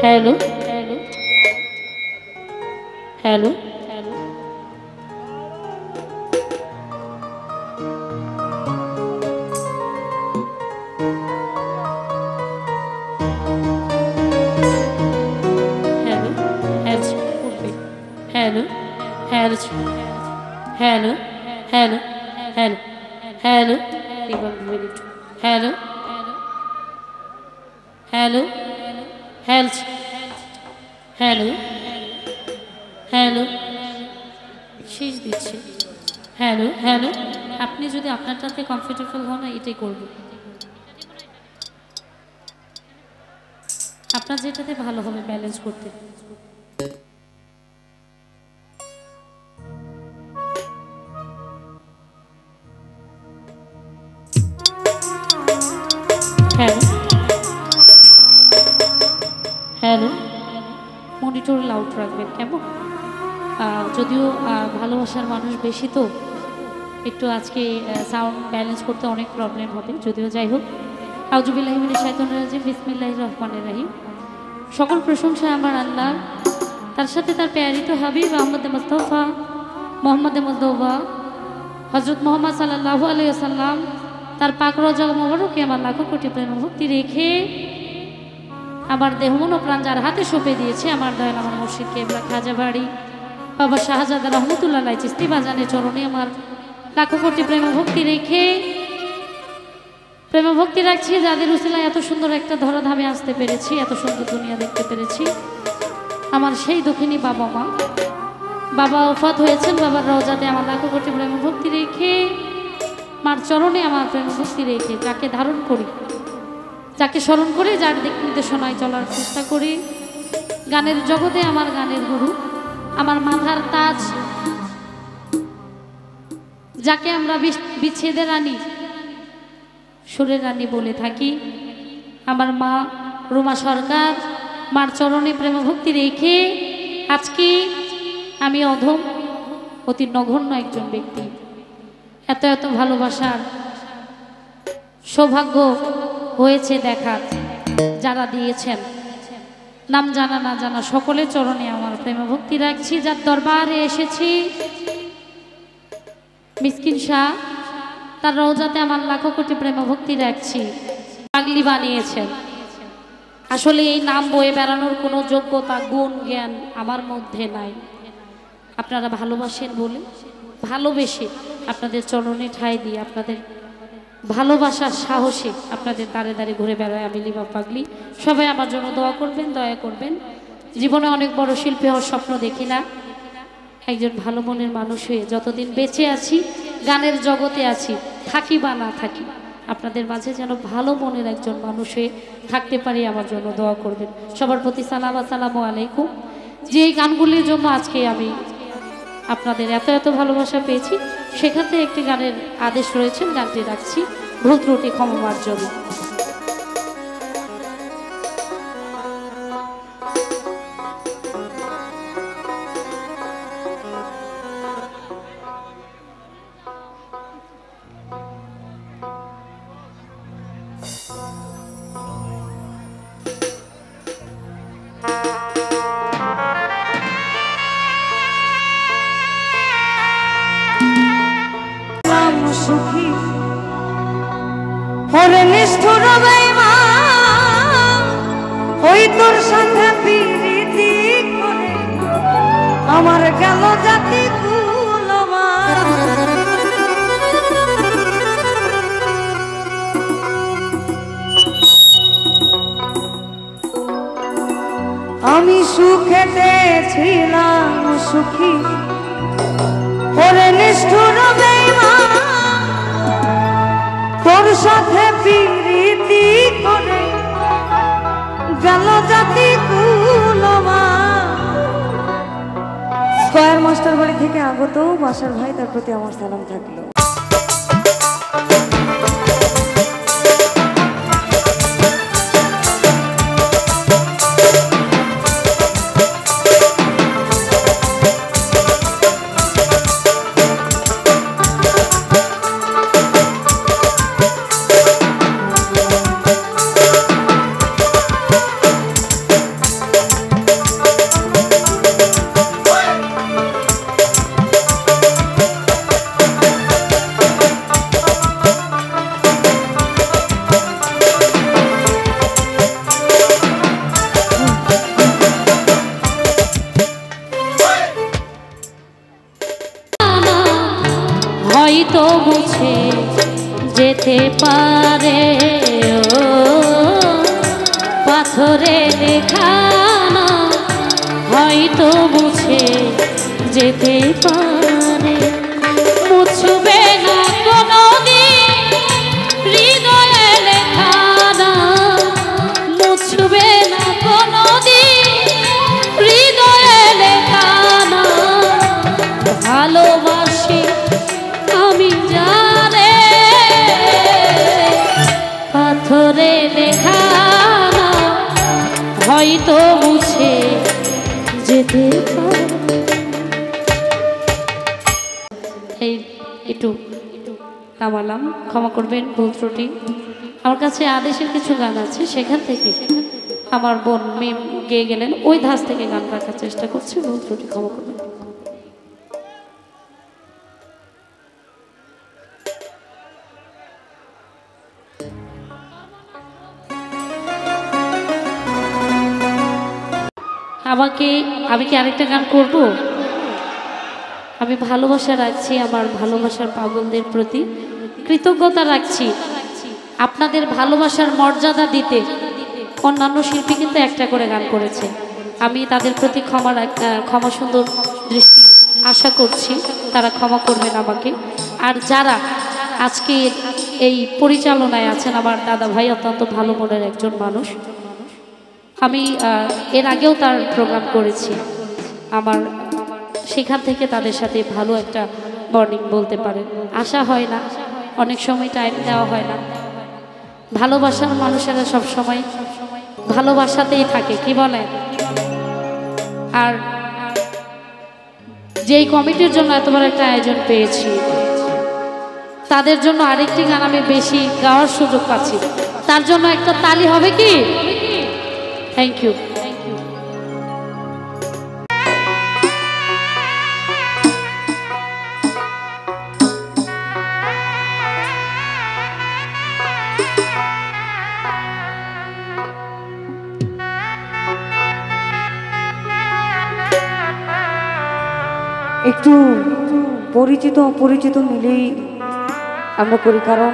Hello hello hello hello hello hello hello hello hello health hello hello শেষ দিচ্ছি hello hello আপনি যদি আপনারটাতে comfortable হন এটাই করব আপনার যেটাতে ভালো হবে ব্যালেন্স করতে हेलो हेलो মনিটর লাউড রাখবেন কেমন যদিও ভালোবাসার মানুষ বেশি তো একটু আজকে সাউন্ড ব্যালেন্স করতে অনেক প্রবলেম হবে যদিও যাই হোক আউযুবিল্লাহি মিনাশ শাইতানির রাজিম বিসমিল্লাহির রহমানির রহিম সকল প্রশংসা আমার আল্লাহ তার সাথে তার প্যারিত হাবিব মোহাম্মদ মুস্তাফা হযরত মুহাম্মদ সাল্লাল্লাহু আলাইহি ওয়াসাল্লাম তার পাক রওজা মোবারকে আমার লাখো কোটি প্রেম ভক্তি রেখে আমার দেহ মন ও প্রাণ যার হাতে সঁপে দিয়েছে আমার দয়াল আমার মুর্শিদ কেবলা খাজা বাড়ি বাবা শাহজাদা রহমতুল্লাহ আলাইহি চিশতি বাজানের চরণে আমার লাখো কোটি প্রেম ভক্তি রেখে প্রেম ভক্তি রাখছি, যাদের উসিলায় এত সুন্দর একটা ধরাধামে আসতে পেরেছি, এত সুন্দর দুনিয়া দেখতে পেরেছি। আমার সেই দক্ষিণী বাবা মা, বাবা ওফাত হয়েছেন, বাবার রওজাতে আমার লাখো কোটি প্রেম ভক্তি রেখে, মার চরণে আমার প্রেম ভক্তি রেখে, যাকে ধারণ করি, যাকে স্মরণ করে, যার দিক নির্দেশনায় চলার চেষ্টা করি। গানের জগতে আমার গানের গুরু, আমার মাথার তাজ, যাকে আমরা বিচ্ছেদের রানী, সুরের রানী বলে থাকি, আমার মা রুমা সরকার, মার চরণে প্রেম ভক্তি রেখে আজকে আমি অধম অতি নগণ্য একজন ব্যক্তি। এত এত ভালোবাসার সৌভাগ্য হয়েছে দেখার, যারা দিয়েছেন, নাম জানা না জানা সকলের চরণে আমার প্রেম ভক্তি রাখছি। যার দরবারে এসেছি মিসকিন শাহ, তার রওজাতে আমার লাখো কোটি প্রেম ভক্তি রাখছি। পাগলি বানিয়েছেন। আসলে এই নাম বয়ে বেড়ানোর কোনো যোগ্যতা, গুণ, জ্ঞান আমার মধ্যে নাই। আপনারা ভালোবাসেন বলে, ভালোবেসে আপনাদের চরণে ঠাঁই দিয়ে, আপনাদের ভালোবাসার সাহসে আপনাদের দাঁড়ে দাঁড়ে ঘুরে বেড়ায় আমি লিমা পাগলি। সবাই আমার জন্য দোয়া করবেন, দয়া করবেন। জীবনে অনেক বড় শিল্পী হওয়ার স্বপ্ন দেখি না, একজন ভালো মনের মানুষ হয়ে যতদিন বেঁচে আছি, গানের জগতে আছি, থাকি বা না থাকি, আপনাদের মাঝে যেন ভালো মনের একজন মানুষ হয়ে থাকতে পারি, আমার জন্য দোয়া করবেন। সবার প্রতি সালাম, আসসালামু আলাইকুম। যে এই গানগুলির জন্য আজকে আমি আপনাদের এত এত ভালোবাসা পেয়েছি, সেখান থেকে একটি গানের আদেশ রয়েছেন, গানটি রাখছি ভুল ত্রুটি ক্ষমার জন্য। সুখী ওরে নিষ্ঠুর বেঈমান, ওই তোর সাথে প্রীতি করে আমার গেল জাতি কুলমান। আমি সুখেতে ছিলাম সুখী ওরে নিষ্ঠুর বেঈমান, তোর সাথে প্রীতি করে গেল জাতি কুলমান। স্কয়ার মাস্টার বাড়ি থেকে আগত বাসার ভাই, তার প্রতি আমার সালাম থাকলো। হয়তো মুছে যেতে পারে ও পাথরে লেখা নাম, হয়তো মুছে যেতে পারে, মুছবে না কোনোদিন হৃদয়ে লেখা নাম, মুছবে না কোনোদিন হৃদয়ে লেখা নাম। ভালোবাসি আমি জানে পাথরে লেখা নাম, হয়তো মুছে যেতে পারে। এই একটু নামালাম, ক্ষমা করবেন ভুল ত্রুটি। আমার কাছে আদেশের কিছু গান আছে, সেখান থেকে আমার বোন মেম গেয়ে গেলেন, ওই ধাঁচ থেকে গান রাখার চেষ্টা করছি, ভুল ত্রুটি ক্ষমা করবেন। আমি কি আরেকটা গান করব? আমি ভালোবাসা রাখছি আমার ভালোবাসার পাগলদের প্রতি, কৃতজ্ঞতা রাখছি আপনাদের ভালোবাসার মর্যাদা দিতে। অন্যান্য শিল্পী কিন্তু একটা করে গান করেছে, আমি তাদের প্রতি ক্ষমা সুন্দর দৃষ্টি আশা করছি, তারা ক্ষমা করবেন আমাকে। আর যারা আজকে এই পরিচালনায় আছেন, আমার দাদা ভাই অত্যন্ত ভালো মনের একজন মানুষ, আমি এর আগেও তার প্রোগ্রাম করেছি, আমার সেখান থেকে তাদের সাথে ভালো একটা মর্নিং বলতে পারেন। আসা হয় না, অনেক সময় টাইম দেওয়া হয় না। ভালোবাসার মানুষেরা সব সময় ভালোবাসাতেই থাকে, কি বলে? আর যেই কমিটির জন্য এত বড় একটা আয়োজন পেয়েছি, তাদের জন্য আরেকটি গান আমি বেশি গাওয়ার সুযোগ পাচ্ছি, তার জন্য একটা তালি হবে কি? Thank you. একটু পরিচিত অপরিচিত মিলেই আমরা করি, কারণ